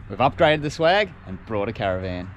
We've upgraded the swag and brought a caravan.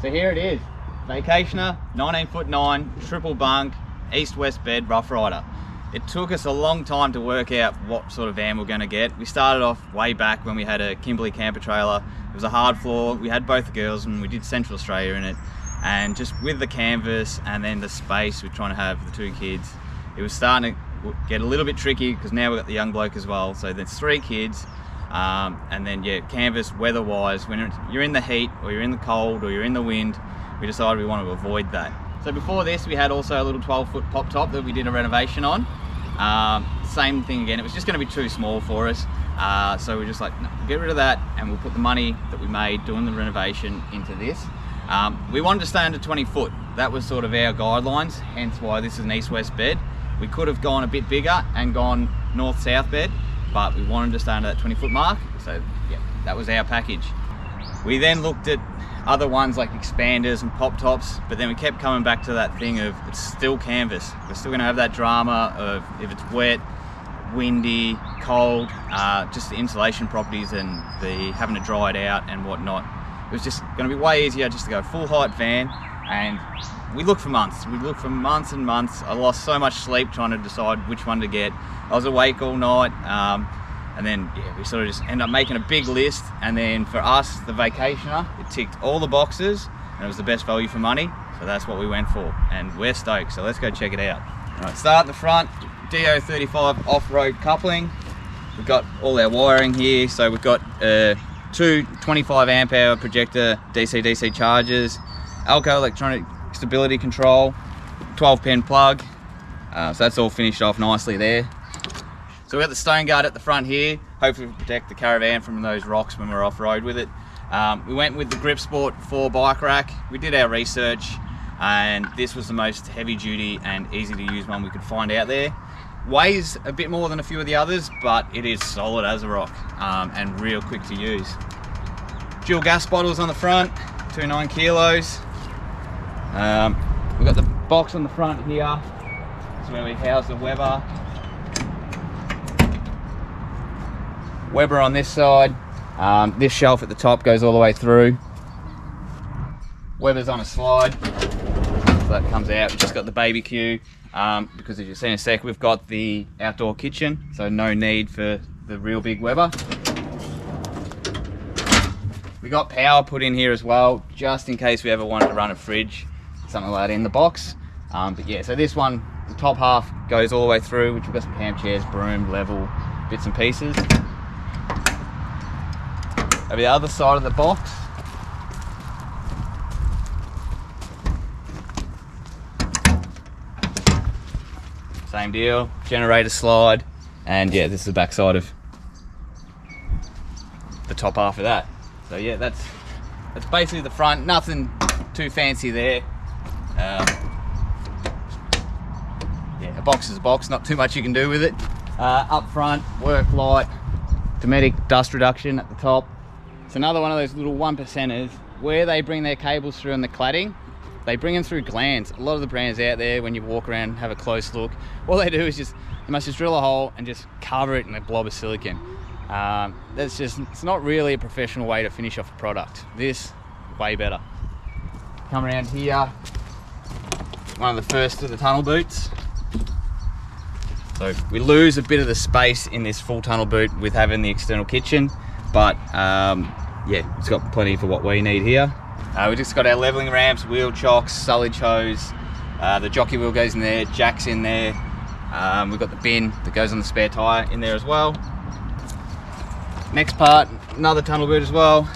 So here it is, Vacationer, 19'9", triple bunk, east-west bed, Rough Rider. It took us a long time to work out what sort of van we're going to get. We started off way back when we had a Kimberley camper trailer. It was a hard floor, we had both the girls and we did Central Australia in it. And just with the canvas and then the space, we're trying to have the two kids, it was starting to get a little bit tricky because now we've got the young bloke as well. So there's 3 kids. And then yeah, canvas weather-wise, when you're in the heat or you're in the cold or you're in the wind, we decided we want to avoid that. So before this, we had also a little 12-foot pop top that we did a renovation on. Same thing again, it was just going to be too small for us. So we're just like, no, get rid of that and we'll put the money that we made doing the renovation into this. We wanted to stay under 20 foot. That was sort of our guidelines, hence why this is an east-west bed. We could have gone a bit bigger and gone north-south bed, but we wanted to stay under that 20-foot mark, so yeah, that was our package. We then looked at other ones like expanders and pop tops, but then we kept coming back to that thing of it's still canvas. We're still going to have that drama of if it's wet, windy, cold, just the insulation properties and the having to dry it out and whatnot. It was just going to be way easier just to go full height van, and we looked for months. We looked for months and months. I lost so much sleep trying to decide which one to get. I was awake all night, and then yeah, we sort of just ended up making a big list. And then for us, the Vacationer, it ticked all the boxes, and it was the best value for money. So that's what we went for, and we're stoked. So let's go check it out. All right, start at the front. DO35 off-road coupling. We've got all our wiring here. So we've got 2 25 amp hour projector DC-DC chargers, Alco electronic stability control, 12-pin plug. So that's all finished off nicely there. So we've got the stone guard at the front here, hopefully to protect the caravan from those rocks when we're off-road with it. We went with the Grip Sport 4 bike rack. We did our research and this was the most heavy duty and easy to use one we could find out there. Weighs a bit more than a few of the others, but it is solid as a rock and real quick to use. Dual gas bottles on the front, 2.9 kilos. We've got the box on the front here. That's where we house the Weber. Weber on this side. This shelf at the top goes all the way through. Weber's on a slide, so that comes out. We've just got the baby queue, because as you'll see in a sec, we've got the outdoor kitchen, so no need for the real big Weber. We got power put in here as well, just in case we ever wanted to run a fridge, something like that in the box. But yeah, so this one, the top half goes all the way through, which we've got some camp chairs, broom, level, bits and pieces. Over the other side of the box, same deal, generator slide, and yeah, this is the back side of the top half of that. So yeah, that's basically the front. Nothing too fancy there. Yeah, a box is a box, not too much you can do with it. Up front, work light, Dometic dust reduction at the top. It's another one of those little 1%ers where they bring their cables through in the cladding. They bring them through glands. A lot of the brands out there, when you walk around and have a close look, all they do is you must just drill a hole and just cover it in a blob of silicon. It's not really a professional way to finish off a product. This, way better. Come around here, one of the first of the tunnel boots. So we lose a bit of the space in this full tunnel boot with having the external kitchen, but yeah, it's got plenty for what we need here. We just got our leveling ramps, wheel chocks, sullage hose, the jockey wheel goes in there, jack's in there. We've got the bin that goes on the spare tyre in there as well. Next part, another tunnel boot as well.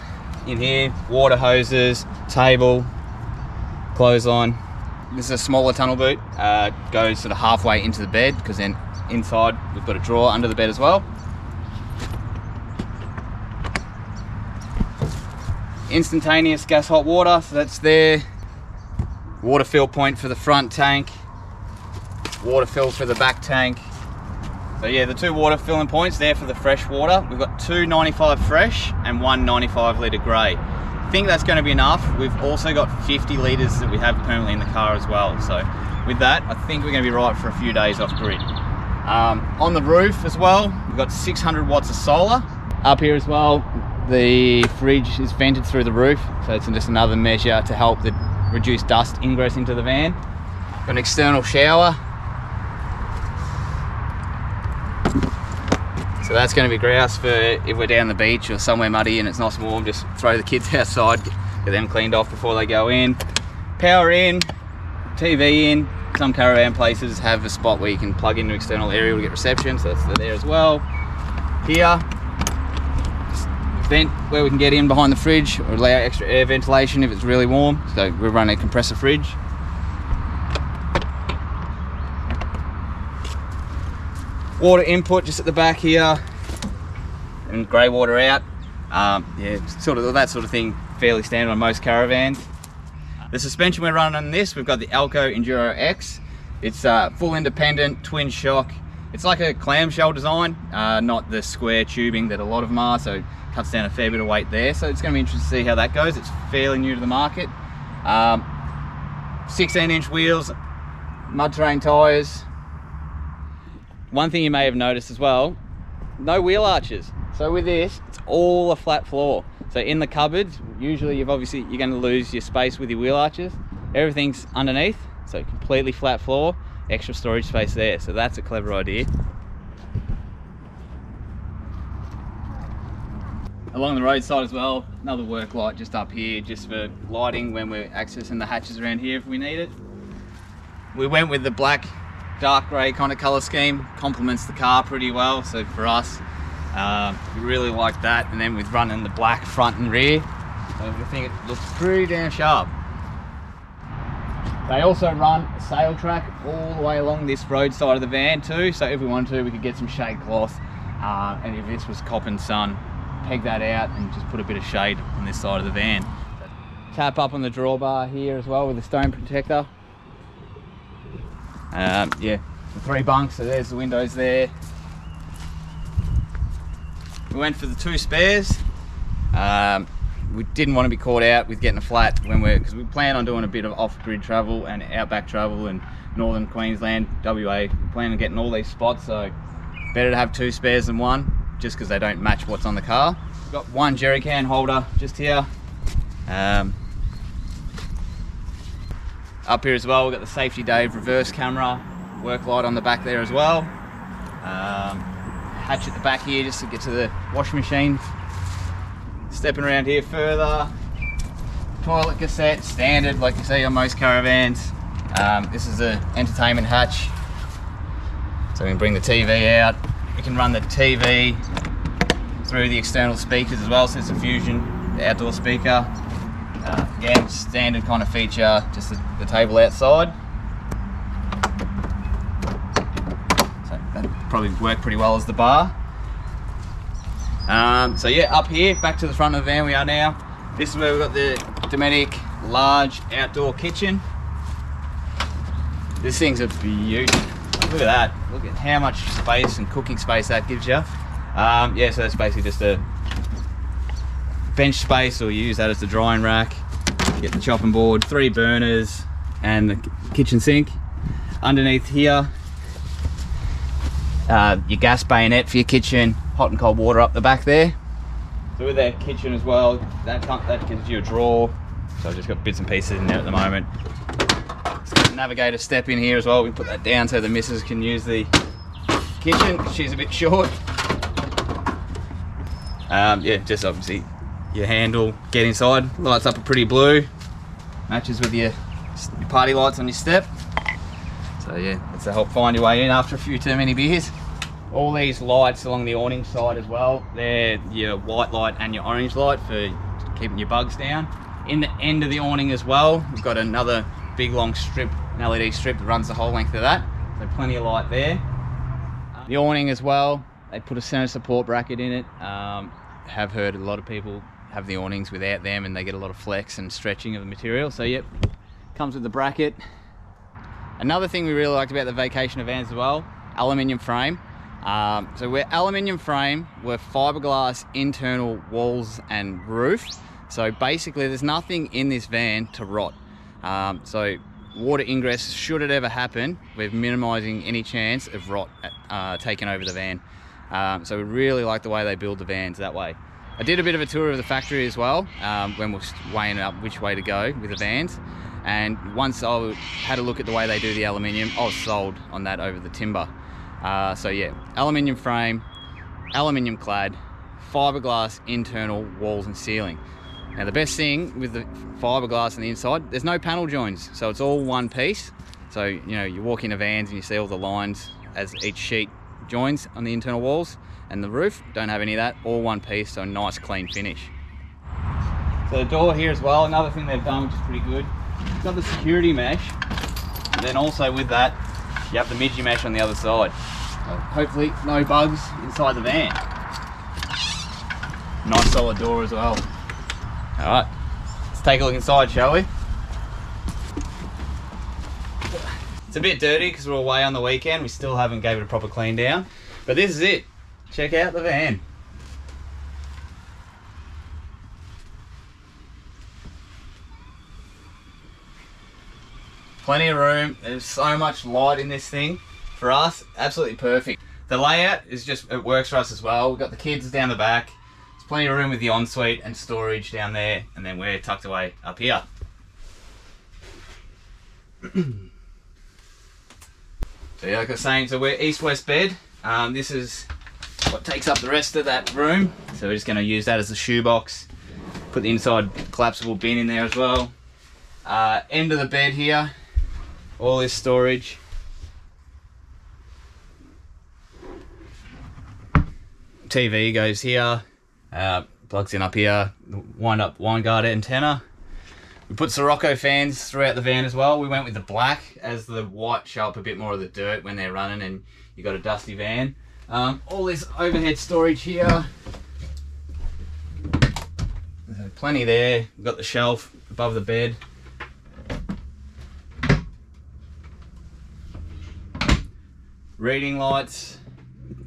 In here, water hoses, table, clothesline. This is a smaller tunnel boot, goes sort of halfway into the bed, because then inside we've got a drawer under the bed as well. Instantaneous gas hot water, so that's there. Water fill point for the front tank, water fill for the back tank. So yeah, the two water filling points there for the fresh water. We've got 2 95 fresh and 1 95 litre grey. I think that's going to be enough. We've also got 50 litres that we have permanently in the car as well. So with that, I think we're going to be right for a few days off grid. On the roof as well, we've got 600 watts of solar. Up here as well, the fridge is vented through the roof, so it's just another measure to help reduce dust ingress into the van. Got an external shower. So that's going to be grouse for if we're down the beach or somewhere muddy and it's nice and warm, just throw the kids outside, get them cleaned off before they go in. Power in, TV in. Some caravan places have a spot where you can plug into external aerial to get reception, so that's there as well. Here, vent where we can get in behind the fridge or allow extra air ventilation if it's really warm. So we run a compressor fridge. Water input just at the back here, and grey water out. Yeah, sort of that sort of thing, fairly standard on most caravans. The suspension we're running on this, we've got the Alco Enduro X. It's full independent twin shock. It's like a clamshell design, not the square tubing that a lot of them are, so it cuts down a fair bit of weight there. So it's going to be interesting to see how that goes. It's fairly new to the market. 16-inch wheels, mud terrain tyres. One thing you may have noticed as well, no wheel arches. So with this, it's all a flat floor. So in the cupboards, usually you're going to lose your space with your wheel arches. Everything's underneath, so completely flat floor, extra storage space there. So that's a clever idea. Along the roadside as well, another work light just up here, just for lighting when we're accessing the hatches around here if we need it. We went with the black, dark grey kind of colour scheme, complements the car pretty well. So for us, we really like that. And then with running the black front and rear, so I think it looks pretty damn sharp. They also run a sail track all the way along this road side of the van too. So if we wanted to, we could get some shade cloth, and if this was copping sun, peg that out and just put a bit of shade on this side of the van. Tap up on the drawbar here as well with a stone protector. Yeah, the 3 bunks, so there's the windows there. We went for the 2 spares. We didn't want to be caught out with getting a flat because we plan on doing a bit of off-grid travel and outback travel in northern Queensland, WA. We plan on getting all these spots, so better to have 2 spares than 1, just because they don't match what's on the car. We've got 1 jerry can holder just here. Up here as well, we've got the Safety Dave reverse camera, work light on the back there as well. Hatch at the back here just to get to the washing machine. Stepping around here further, toilet cassette, standard like you see on most caravans. This is the entertainment hatch, so we can bring the TV out. We can run the TV through the external speakers as well, so it's a Fusion, the outdoor speaker. Again, standard kind of feature, just the table outside. probably work pretty well as the bar. So yeah, up here, back to the front of the van we are now. This is where we've got the Dometic large outdoor kitchen. This thing's a beauty. Look at that. Look at how much space and cooking space that gives you. Yeah, so that's basically just a bench space, or you use that as the drying rack. Get the chopping board, 3 burners, and the kitchen sink. Underneath here, your gas bayonet for your kitchen, hot and cold water up the back there. So with that kitchen as well, that gives you a drawer. So I've just got bits and pieces in there at the moment. Navigator step in here as well. We put that down so the missus can use the kitchen. She's a bit short. Yeah, just obviously your handle, get inside, lights up a pretty blue, matches with your party lights on your step. So yeah, that's to help find your way in after a few too many beers. All these lights along the awning side as well, they're your white light and your orange light for keeping your bugs down. In the end of the awning as well, we've got another big long strip, an LED strip that runs the whole length of that. So plenty of light there. The awning as well, they put a center support bracket in it. Have heard a lot of people have the awnings without them and they get a lot of flex and stretching of the material. So yep, comes with the bracket. Another thing we really liked about the vacation vans as well, aluminium frame. So we're aluminium frame, we're fiberglass internal walls and roof. So basically there's nothing in this van to rot. So water ingress, should it ever happen, we're minimizing any chance of rot taking over the van. So we really like the way they build the vans that way. I did a bit of a tour of the factory as well when we were weighing up which way to go with the vans. And once I had a look at the way they do the aluminium, I was sold on that over the timber. So yeah, aluminium frame, aluminium clad, fiberglass internal walls and ceiling. Now the best thing with the fiberglass on the inside, there's no panel joins, so it's all one piece. So you know, you walk into vans and you see all the lines as each sheet joins on the internal walls, and the roof don't have any of that, all one piece, so a nice clean finish. So the door here as well, another thing they've done which is pretty good, it's got the security mesh, and then also with that you have the midgie mesh on the other side. So hopefully no bugs inside the van. Nice solid door as well. Alright, let's take a look inside, shall we? It's a bit dirty because we're away on the weekend. We still haven't gave it a proper clean down. But this is it. Check out the van. Plenty of room. There's so much light in this thing. For us, absolutely perfect. The layout is just, it works for us as well. We've got the kids down the back. There's plenty of room with the ensuite and storage down there. And then we're tucked away up here. So yeah, like I was saying, so we're east-west bed. This is what takes up the rest of that room. So we're just going to use that as a shoebox. Put the inside collapsible bin in there as well. End of the bed here, all this storage. TV goes here, plugs in up here, wind up wine guard antenna. We put Sirocco fans throughout the van as well. We went with the black as the white show up a bit more of the dirt when they're running and you got a dusty van. All this overhead storage here. There's plenty there. We've got the shelf above the bed. Reading lights,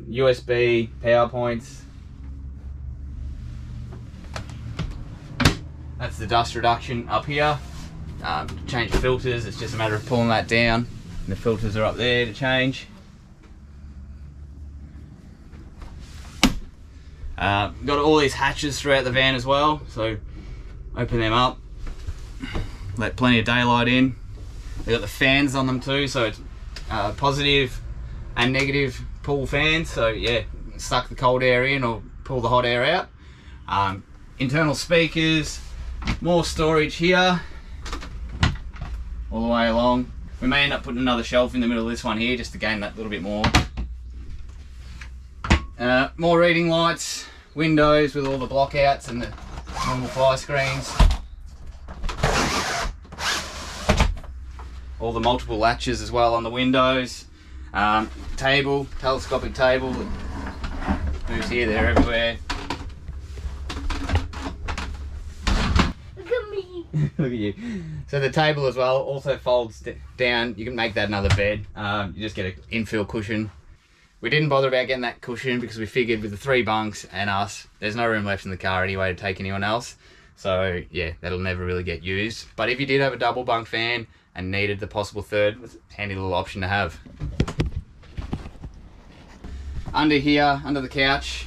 USB, power points. That's the dust reduction up here. Change filters, it's just a matter of pulling that down. And the filters are up there to change. Got all these hatches throughout the van as well, so open them up, let plenty of daylight in. They've got the fans on them too, so it's positive and negative pull fans, so yeah, suck the cold air in or pull the hot air out. Internal speakers, more storage here all the way along. We may end up putting another shelf in the middle of this one here just to gain that little bit more. More reading lights, windows with all the blockouts and the normal fire screens. All the multiple latches as well on the windows. Table, telescopic table, moves here, there, everywhere. Look at me. Look at you. So the table as well also folds down. You can make that another bed. You just get an infill cushion. We didn't bother about getting that cushion because we figured with the 3 bunks and us, there's no room left in the car anyway to take anyone else. So yeah, that'll never really get used. But if you did have a double bunk fan and needed the possible third, it's a handy little option to have. Under here, under the couch,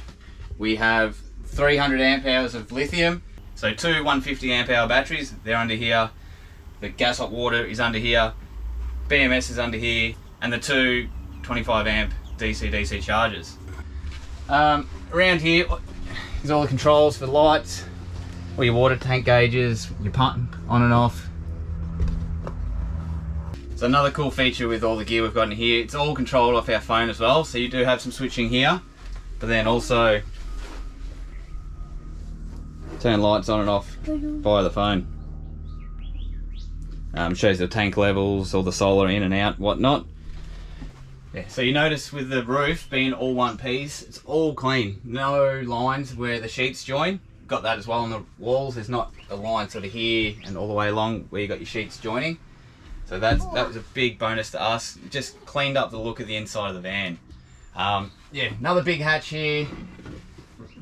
we have 300 amp hours of lithium. So 2 150 amp hour batteries, they're under here. The gas hot water is under here. BMS is under here. And the 2 25 amp DC-DC chargers. Around here is all the controls for the lights, all your water tank gauges, your pump on and off. So another cool feature with all the gear we've got in here, it's all controlled off our phone as well. So you do have some switching here, but then also turn lights on and off via the phone. Shows the tank levels, all the solar in and out, whatnot. Yeah, so you notice with the roof being all one piece, it's all clean. No lines where the sheets join. Got that as well on the walls. There's not a line sort of here and all the way along where you got your sheets joining. So that was a big bonus to us. It just cleaned up the look of the inside of the van. Yeah, another big hatch here.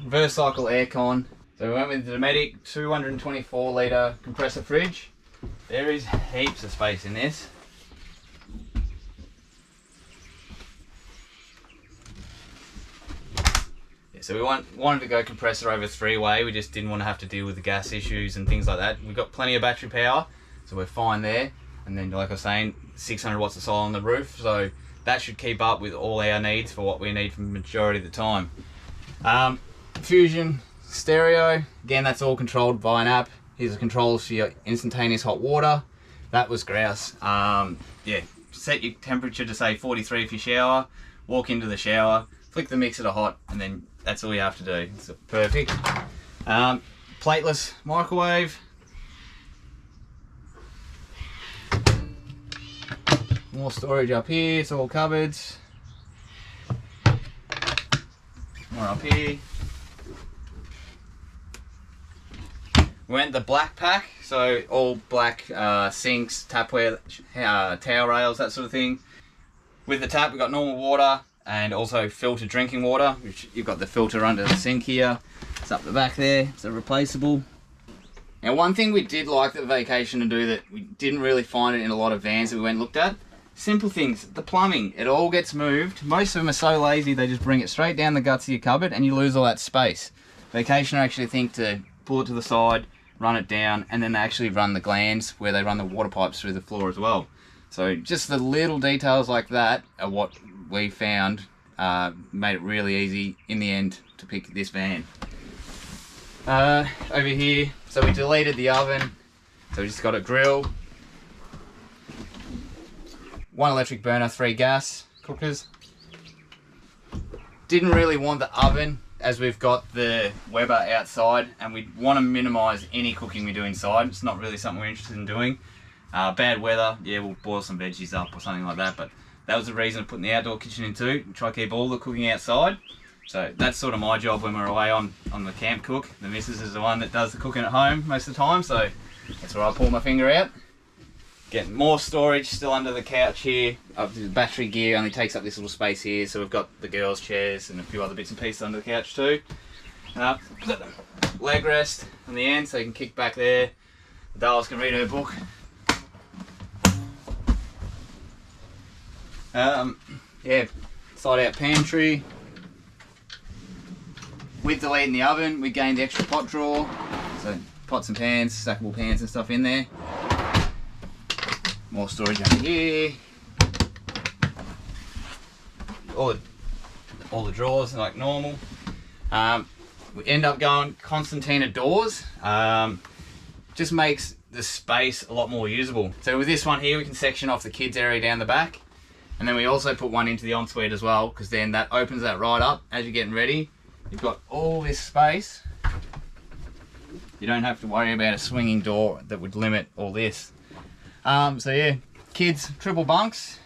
Reverse cycle aircon. So we went with the Dometic 224 litre compressor fridge. There is heaps of space in this. So we wanted to go compressor over 3-way. We just didn't want to have to deal with the gas issues and things like that. We've got plenty of battery power, so we're fine there. And then, like I was saying, 600 watts of solar on the roof, so that should keep up with all our needs for what we need for the majority of the time. Fusion stereo, again, that's all controlled via an app. Here's the controls for your instantaneous hot water. That was grouse. Yeah, set your temperature to say 43 if you shower, walk into the shower, flick the mixer to hot, and then that's all you have to do. It's perfect. Plateless microwave. More storage up here, it's all cupboards. More up here. We went the black pack, so all black sinks, tapware, towel rails, that sort of thing. With the tap, we've got normal water and also filtered drinking water, which you've got the filter under the sink here. It's up the back there, it's a replaceable. Now, one thing we did like the vacation to do that we didn't really find it in a lot of vans that we went and looked at, simple things, the plumbing, it all gets moved. Most of them are so lazy, they just bring it straight down the guts of your cupboard and you lose all that space. Vacationer actually think to pull it to the side, run it down, and then they actually run the glands where they run the water pipes through the floor as well. So just the little details like that are what we found made it really easy in the end to pick this van. Over here, so we deleted the oven, so we just got a grill, 1 electric burner, 3 gas cookers. Didn't really want the oven as we've got the Weber outside and we want to minimise any cooking we do inside. It's not really something we're interested in doing. Bad weather, yeah, we'll boil some veggies up or something like that, but that was the reason of putting the outdoor kitchen in too. Try to keep all the cooking outside. So that's sort of my job when we're away on the camp cook. The missus is the one that does the cooking at home most of the time, so that's where I pull my finger out. Getting more storage still under the couch here. The battery gear only takes up this little space here, so we've got the girls' chairs and a few other bits and pieces under the couch too. Leg rest on the end so you can kick back there. The Dallas can read her book. Yeah, side out pantry. With deleting the oven, we gained the extra pot drawer. So pots and pans, stackable pans and stuff in there. More storage under here. All the drawers like normal. We end up going Constantina doors. Just makes the space a lot more usable. So with this one here, we can section off the kids area down the back. And then we also put one into the ensuite as well, because then that opens that right up as you're getting ready. You've got all this space. You don't have to worry about a swinging door that would limit all this. So yeah, kids, triple bunks.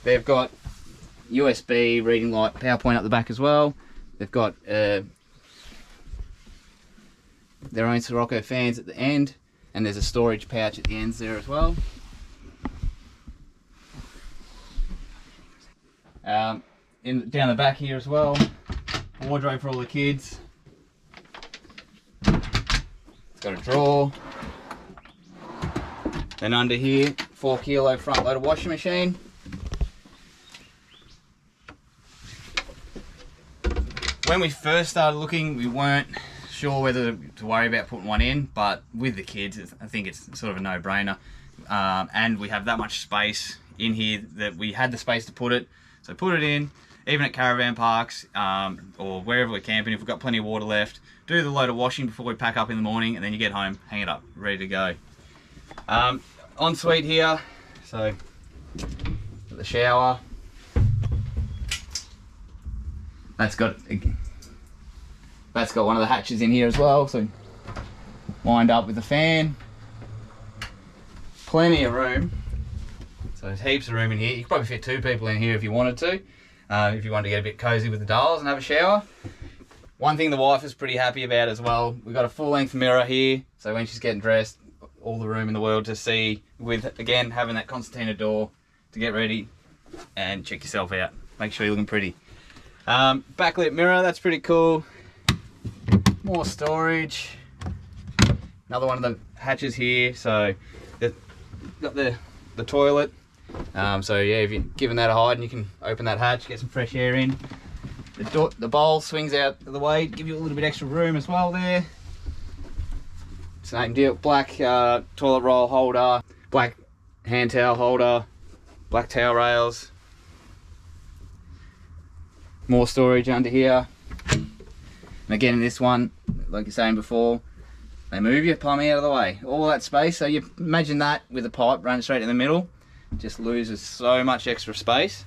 They've got USB reading light power point up the back as well. They've got their own Sirocco fans at the end, and there's a storage pouch at the ends there as well. Down the back here as well, a wardrobe for all the kids. It's got a drawer. Then under here, 4 kilo front loader washing machine. When we first started looking, we weren't sure whether to worry about putting one in, but with the kids, I think it's sort of a no-brainer. And we have that much space in here that we had the space to put it. So put it in, even at caravan parks or wherever we're camping, if we've got plenty of water left, do the load of washing before we pack up in the morning, and then you get home, hang it up, ready to go. Ensuite here, so the shower. That's got one of the hatches in here as well, so wind up with the fan. Plenty of room. So there's heaps of room in here. You could probably fit 2 people in here if you wanted to. If you wanted to get a bit cozy with the dolls and have a shower. One thing the wife is pretty happy about as well, we've got a full-length mirror here, so when she's getting dressed, all the room in the world to see, with, again, having that concertina door to get ready and check yourself out. Make sure you're looking pretty. Backlit mirror, that's pretty cool. More storage. Another one of the hatches here, so got the toilet. So yeah, if you're giving that a hide, and you can open that hatch, get some fresh air in. The bowl swings out of the way, give you a little bit extra room as well there. Same deal, black toilet roll holder, black hand towel holder, black towel rails. More storage under here. And again in this one, like you're saying before, they move your plumbing out of the way. All that space, so you imagine that with a pipe running straight in the middle. Just loses so much extra space.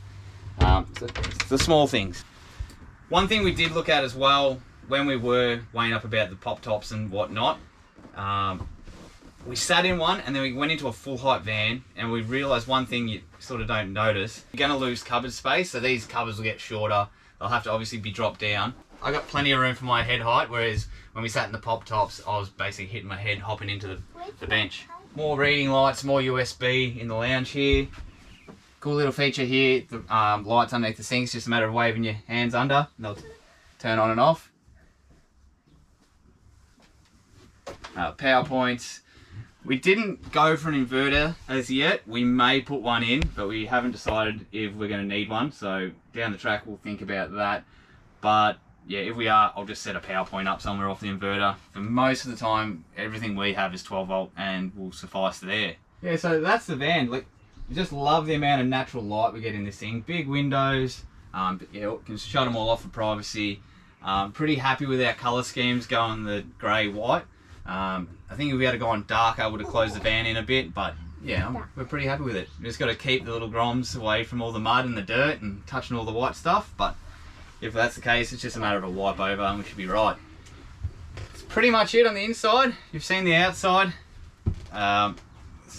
So it's the small things. One thing we did look at as well when we were weighing up about the pop tops and whatnot, we sat in one and then we went into a full height van, and we realised one thing you sort of don't notice. You're going to lose cupboard space, so these cupboards will get shorter. They'll have to obviously be dropped down. I got plenty of room for my head height, whereas when we sat in the pop tops, I was basically hitting my head hopping into the bench. More reading lights, more USB in the lounge here. Cool little feature here, the lights underneath the sinks, just a matter of waving your hands under and they'll turn on and off. Power points. We didn't go for an inverter as yet. We may put one in, but we haven't decided if we're going to need one. So down the track we'll think about that. But yeah, if we are, I'll just set a power point up somewhere off the inverter. For most of the time, everything we have is 12 volt and will suffice there. Yeah, so that's the van. Like, we just love the amount of natural light we get in this thing. Big windows, but yeah, we can shut them all off for privacy. Pretty happy with our colour schemes going the grey white. I think if we had to go on dark, I would have closed the van in a bit, but yeah, we're pretty happy with it. We just got to keep the little groms away from all the mud and the dirt and touching all the white stuff, but if that's the case, it's just a matter of a wipe over and we should be right. That's pretty much it on the inside. You've seen the outside.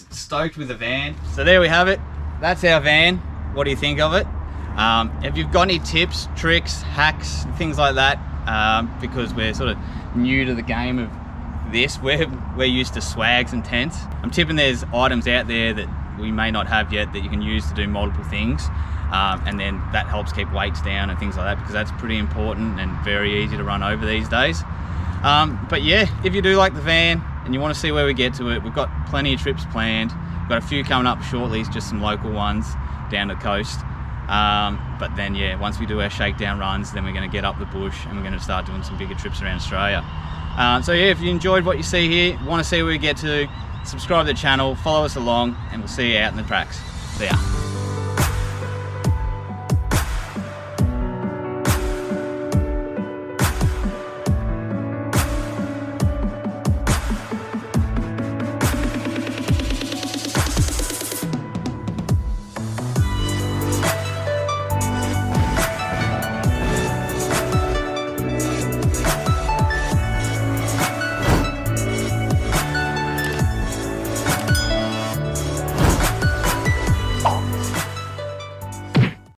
Stoked with the van. So there we have it. That's our van. What do you think of it? If you've got any tips, tricks, hacks, things like that, because we're sort of new to the game of this, we're used to swags and tents. I'm tipping there's items out there that we may not have yet that you can use to do multiple things, and then that helps keep weights down and things like that, because that's pretty important and very easy to run over these days. But yeah, if you do like the van and you want to see where we get to it, we've got plenty of trips planned. We've got a few coming up shortly, just some local ones down the coast. But then yeah, once we do our shakedown runs, then we're going to get up the bush and we're going to start doing some bigger trips around Australia. So yeah, if you enjoyed what you see here, want to see where we get to, subscribe to the channel, follow us along, and we'll see you out in the tracks. See ya.